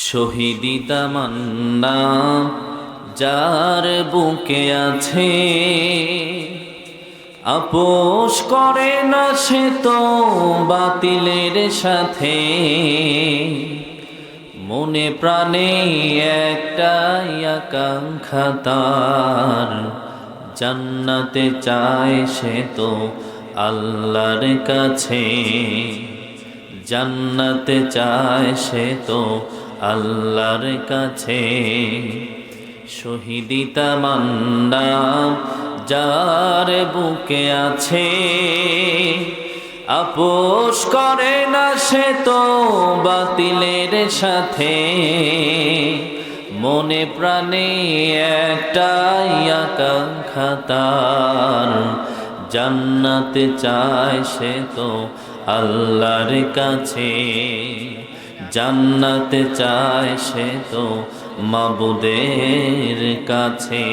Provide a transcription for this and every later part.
শহীদি তামান্না যার বুকে আছে, আপোষ করে না সে তো বাতিলের সাথে। মনে প্রাণে একটাই আকাঙ্ক্ষা তার, জান্নাতে চায় সে তো আল্লাহর কাছে। জান্নাতে চায় সে তো আল্লাহর কাছে। শহীদি তামান্না যার বুকে আছে, আপোষ করে না সে তো বাতিলের সাথে। মনে প্রাণে একটাই আকাঙ্ক্ষা তার, জান্নাতে চায় সে তো আল্লাহর কাছে। জান্নাতে চায় সে তো মাবুদের কাছে।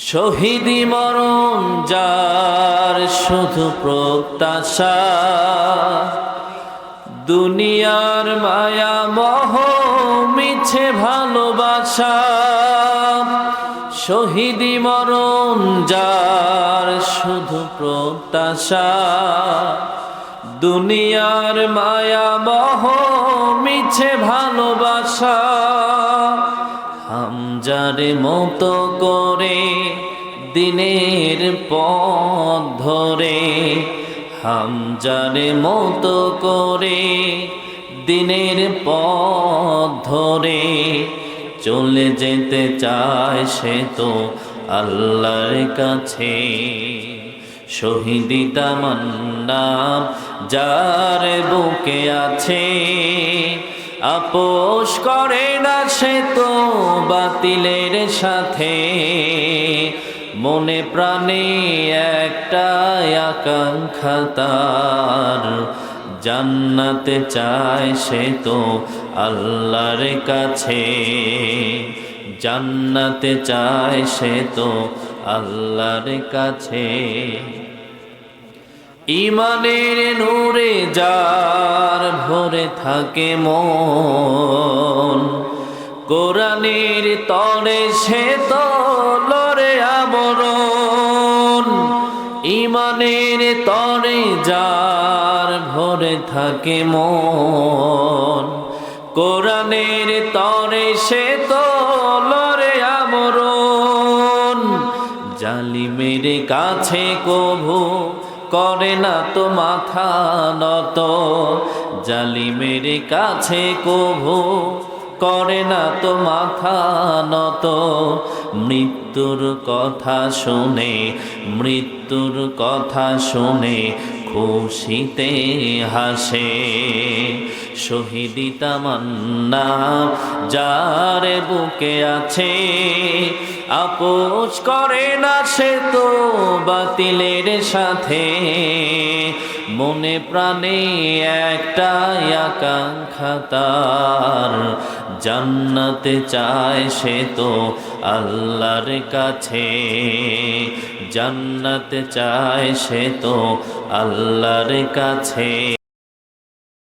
শহীদি মরণ যার শুধু প্রত্যাশা, দুনিয়ার মায়া মোহ মিছে ভালোবাসা। শহীদি মরণ যার শুধু প্রত্যাশা, দুনিয়ার মায়া মোহ মিছে ভালোবাসা। হামজারে মতো করে দিনের পথ ধরে, হামজারে মতো করে দিনের পথ ধরে। চলে যেতে চায় সে তো আল্লাহর কাছে। শহীদি তামান্না যার বুকে আছে, আপোষ করে না সে তো বাতিলের সাথে। মনে প্রাণে একটাই আকাঙ্ক্ষা তার, জান্নাতে চায় সে তো আল্লাহর কাছে। জান্নাতে চায় সে তো আল্লাহর কাছে। ঈমানের নূরে যার ভরে থাকে মন, কোরআনের তরে সে তো লড়ে আমরণ। ঈমানের তরে যার ভরে থাকে মন, কোরআনের তরে সে তো লড়ে আমরণ। জালিমের কাছে কভু করে না তো মাথা নত, জালিমের কাছে কভু করে না তো মাথা নত। মৃত্যুর কথা শুনে, মৃত্যুর কথা শুনে খুশিতে হাসে। শহীদি তামান্না যার বুকে আছে, আপোষ করে না সে তো বাতিলের সাথে। মনে প্রাণে একটাই আকাঙ্ক্ষা তার, জান্নাতে চায় সে তো আল্লাহর কাছে। জান্নাতে চায় সে তো আল্লাহর কাছে।